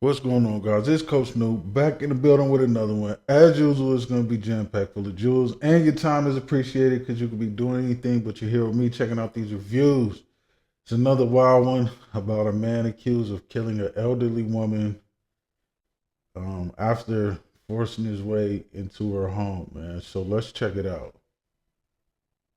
What's going on, guys? It's Coach Snoop back in the building with another one. As usual, it's going to be jam packed full of jewels, and your time is appreciated because you could be doing anything, but you're here with me checking out these reviews. It's another wild one about a man accused of killing an elderly woman after forcing his way into her home, man. So let's check it out.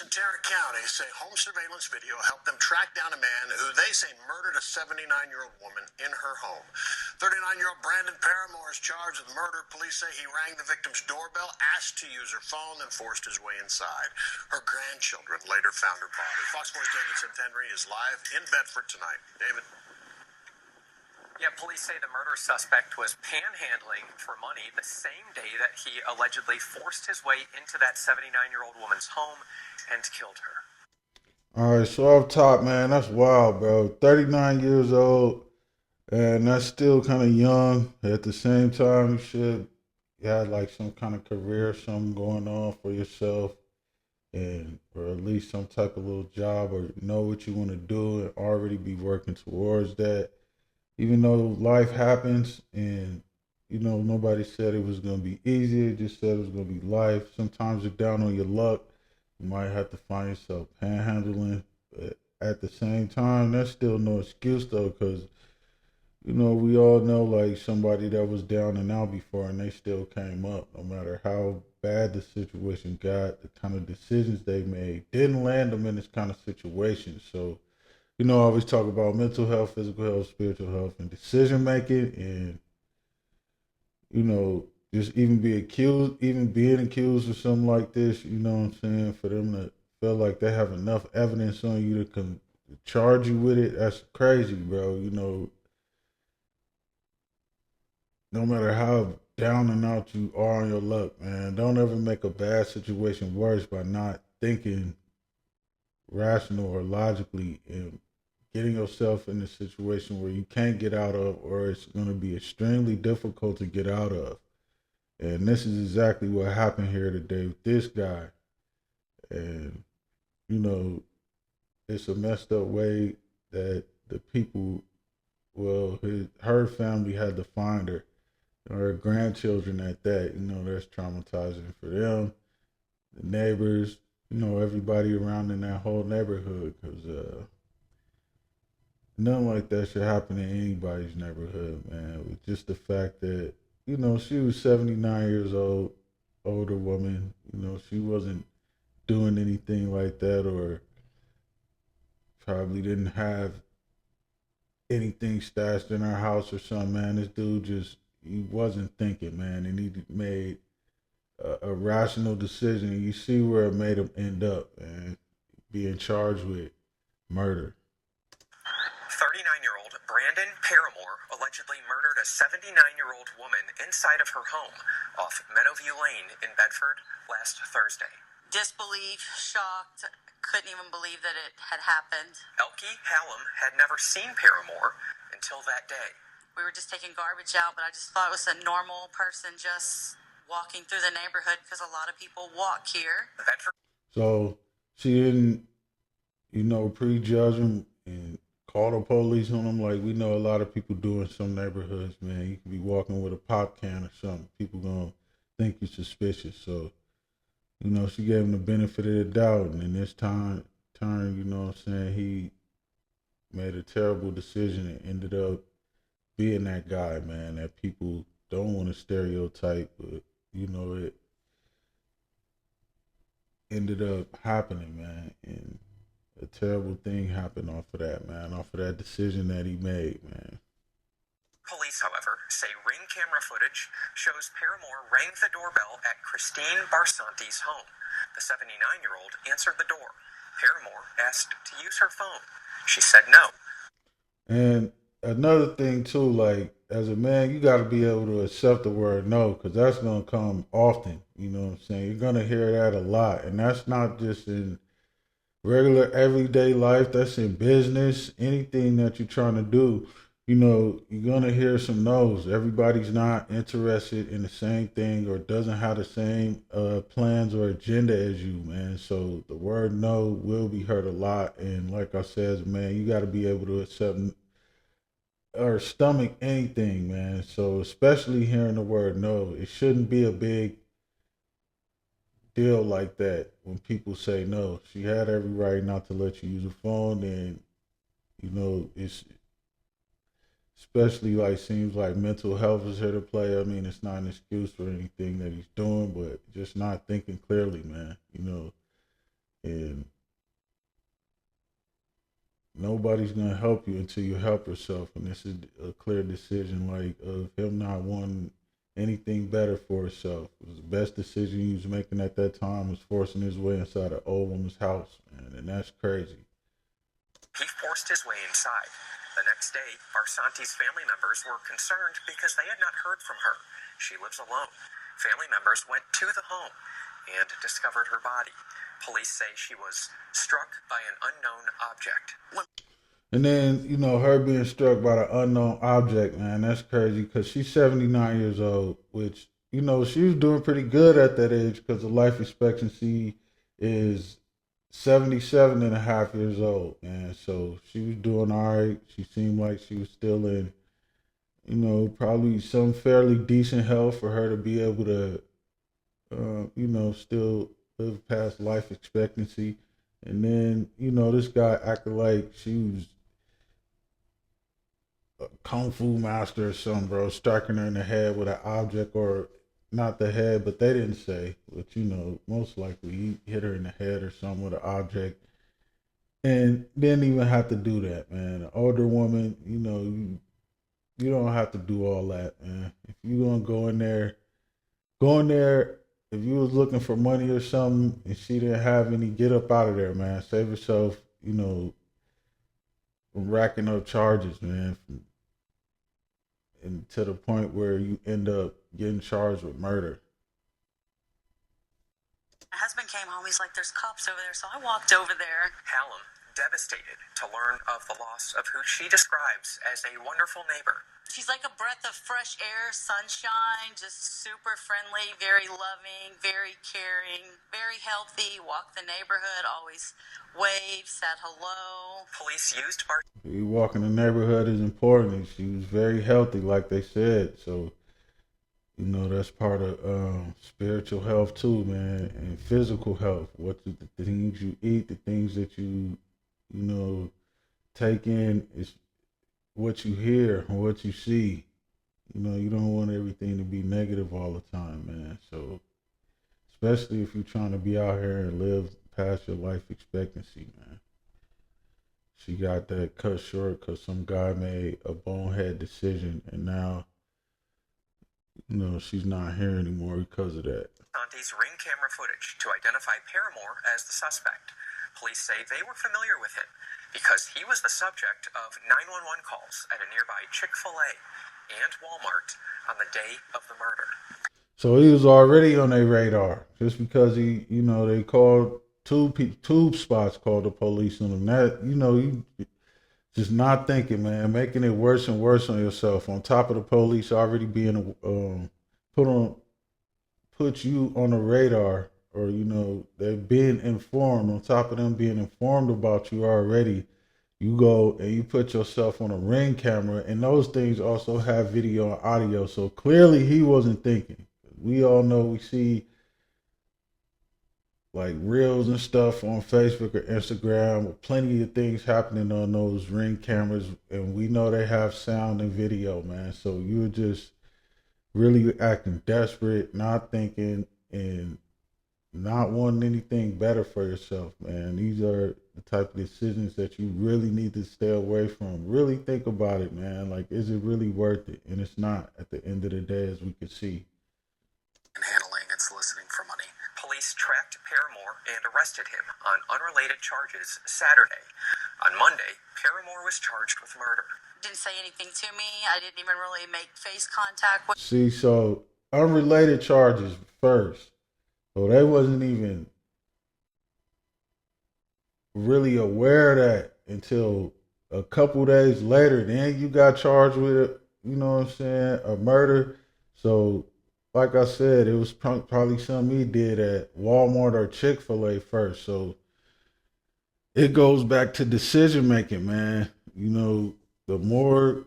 In Tarrant County say home surveillance video helped them track down a man who they say murdered a 79-year-old woman in her home. 39-year-old Brandon Paramore is charged with murder. Police say he rang the victim's doorbell, asked to use her phone, then forced his way inside. Her grandchildren later found her body. Fox 4's David St. is live in Bedford tonight. David. Yeah, police say the murder suspect was panhandling for money the same day that he allegedly forced his way into that 79-year-old woman's home and killed her. All right, so off top, man, that's wild, bro. 39 years old, and that's still kind of young. At the same time, you should have like some kind of career, something going on for yourself, and or at least some type of little job, or know what you want to do and already be working towards that. Even though life happens, and nobody said it was gonna be easy. It just said it was gonna be life. Sometimes you're down on your luck. You might have to find yourself panhandling, but at the same time, that's still no excuse though, because we all know like somebody that was down and out before and they still came up. No matter how bad the situation got, the kind of decisions they made didn't land them in this kind of situation. So, I always talk about mental health, physical health, spiritual health, and decision making. And, just even being accused of something like this, you know what I'm saying, for them to feel like they have enough evidence on you to charge you with it, that's crazy, bro. No matter how down and out you are on your luck, man, don't ever make a bad situation worse by not thinking rational or logically and getting yourself in a situation where you can't get out of, or it's going to be extremely difficult to get out of. And this is exactly what happened here today with this guy. And, you know, it's a messed up way that the people, well, her family had to find her, or her grandchildren at that. That's traumatizing for them, the neighbors, everybody around in that whole neighborhood, because nothing like that should happen in anybody's neighborhood, man. With just the fact that, she was 79 years old, older woman. She wasn't doing anything like that, or probably didn't have anything stashed in her house or something, man. This dude he wasn't thinking, man, and he made a rational decision. You see where it made him end up, and being charged with murder. 39-year-old Brandon Paramore allegedly murdered a 79-year-old woman inside of her home off Meadowview Lane in Bedford last Thursday. Disbelief, shocked, couldn't even believe that it had happened. Elke Hallam had never seen Paramore until that day. We were just taking garbage out, but I just thought it was a normal person just walking through the neighborhood because a lot of people walk here. Bedford. So she didn't, prejudge him and call the police on him like we know a lot of people do in some neighborhoods, man. You could be walking with a pop can or something. People gonna think you're suspicious. So, she gave him the benefit of the doubt, and in this turn, he made a terrible decision and ended up being that guy, man, that people don't want to stereotype, but it ended up happening, man. And a terrible thing happened off of that, man, off of that decision that he made, man. Police, however, say ring camera footage shows Paramore rang the doorbell at Christine Barsanti's home. The 79-year-old answered the door. Paramore asked to use her phone. She said no. And another thing, too, like, as a man, you got to be able to accept the word no, because that's going to come often. You know what I'm saying? You're going to hear that a lot. And that's not just in regular everyday life, that's in business, anything that you're trying to do. You're gonna hear some no's. Everybody's not interested in the same thing or doesn't have the same plans or agenda as you, man. So the word no will be heard a lot. And like I said, man, you got to be able to or stomach anything, man. So especially hearing the word no, it shouldn't be a big deal like that when people say no. She had every right not to let you use a phone, and it's especially like seems like mental health is here to play. I mean, it's not an excuse for anything that he's doing, but just not thinking clearly, man. And nobody's gonna help you until you help yourself, and this is a clear decision, like of him not wanting anything better for himself. It was the best decision he was making at that time was forcing his way inside an old woman's house, man, and that's crazy. He forced his way inside. The next day, Barsanti's family members were concerned because they had not heard from her. She lives alone. Family members went to the home and discovered her body. Police say she was struck by an unknown object. And then, her being struck by the unknown object, man, that's crazy because she's 79 years old, which, she was doing pretty good at that age because the life expectancy is 77 and a half years old. And so she was doing all right. She seemed like she was still in, probably some fairly decent health for her to be able to, still live past life expectancy. And then, this guy acted like she was a kung fu master or something, bro, striking her in the head with an object, or not the head, but they didn't say. But most likely he hit her in the head or something with an object, and didn't even have to do that, man. An older woman, you don't have to do all that, man. If you gonna go in there. If you was looking for money or something and she didn't have any, get up out of there, man. Save yourself, from racking up charges, man, and to the point where you end up getting charged with murder. My husband came home. He's like, "There's cops over there." So I walked over there. Hallam, devastated to learn of the loss of who she describes as a wonderful neighbor. She's like a breath of fresh air, sunshine, just super friendly, very loving, very caring, very healthy, walked the neighborhood, always waved, said hello. Police used You walk in the neighborhood is important. She was very healthy, like they said. So, that's part of spiritual health too, man, and physical health. The things you eat, the things that you take in is what you hear or what you see. You don't want everything to be negative all the time, man. So, especially if you're trying to be out here and live past your life expectancy, man. She got that cut short because some guy made a bonehead decision, and now, she's not here anymore because of that. Barsanti's ring camera footage to identify Paramore as the suspect. Police say they were familiar with him because he was the subject of 911 calls at a nearby Chick-fil-A and Walmart on the day of the murder. So he was already on their radar just because they called two spots called the police on him. That, you just not thinking, man, making it worse and worse on yourself. On top of the police already being put you on the radar, or they're being informed. On top of them being informed about you already, you go and you put yourself on a ring camera, and those things also have video and audio. So clearly he wasn't thinking. We all know, we see like reels and stuff on Facebook or Instagram with plenty of things happening on those ring cameras, and we know they have sound and video, man. So you were just really acting desperate, not thinking, and not wanting anything better for yourself, man. These are the type of decisions that you really need to stay away from. Really think about it, man. Like, is it really worth it? And it's not at the end of the day, as we can see. And handling and soliciting for money. Police tracked Paramore and arrested him on unrelated charges Saturday. On Monday, Paramore was charged with murder. Didn't say anything to me. I didn't even really make face contact with. See, so unrelated charges first. So they wasn't even really aware of that until a couple days later. Then you got charged with, a murder. So, like I said, it was probably something he did at Walmart or Chick-fil-A first. So it goes back to decision making, man. The more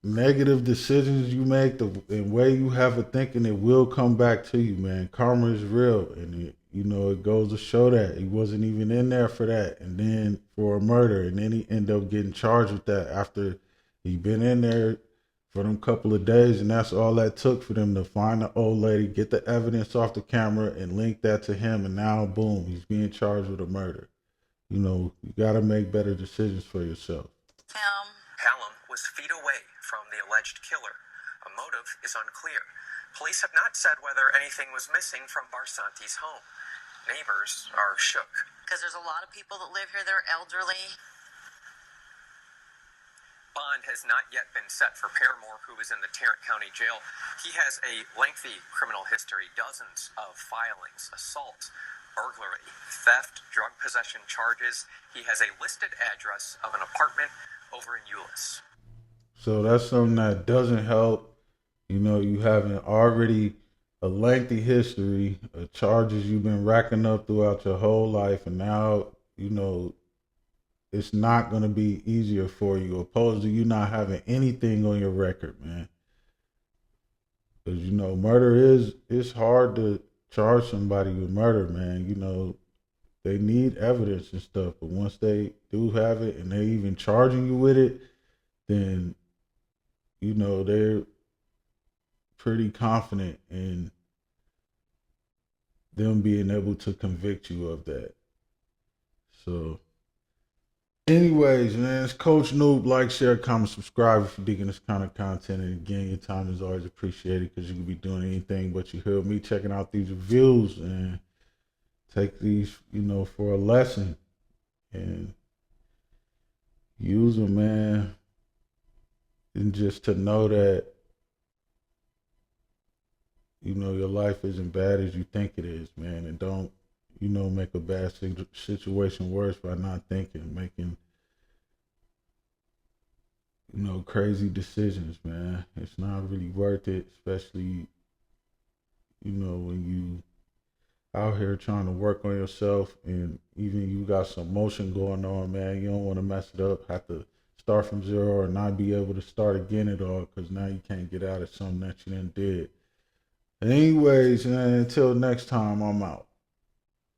negative decisions you make, the way you have it thinking, it will come back to you, man. Karma is real, and it goes to show that he wasn't even in there for that, and then for a murder, and then he ended up getting charged with that after he been in there for them couple of days, and that's all that took for them to find the old lady, get the evidence off the camera, and link that to him, and now boom, he's being charged with a murder. You got to make better decisions for yourself. Hallam was feet away from the alleged killer. A motive is unclear. Police have not said whether anything was missing from Barsanti's home. Neighbors are shook. Because there's a lot of people that live here, they're elderly. Bond has not yet been set for Paramore, who is in the Tarrant County Jail. He has a lengthy criminal history, dozens of filings, assault, burglary, theft, drug possession charges. He has a listed address of an apartment over in Euless. So that's something that doesn't help. You having already a lengthy history of charges you've been racking up throughout your whole life, and now, it's not going to be easier for you, opposed to you not having anything on your record, man. Because, murder it's hard to charge somebody with murder, man. They need evidence and stuff, but once they do have it and they even charging you with it, then, they're pretty confident in them being able to convict you of that. So, anyways, man, it's Coach Noob. Like, share, comment, subscribe if you're digging this kind of content. And again, your time is always appreciated, because you can be doing anything but you hear me checking out these reviews, and take these, for a lesson and use them, man. And just to know that, your life isn't bad as you think it is, man. And don't, make a bad situation worse by not thinking, making, crazy decisions, man. It's not really worth it, especially, when you out here trying to work on yourself, and even you got some motion going on, man. You don't want to mess it up, have to start from zero, or not be able to start again at all, because now you can't get out of something that you done did. Anyways, man, until next time, I'm out.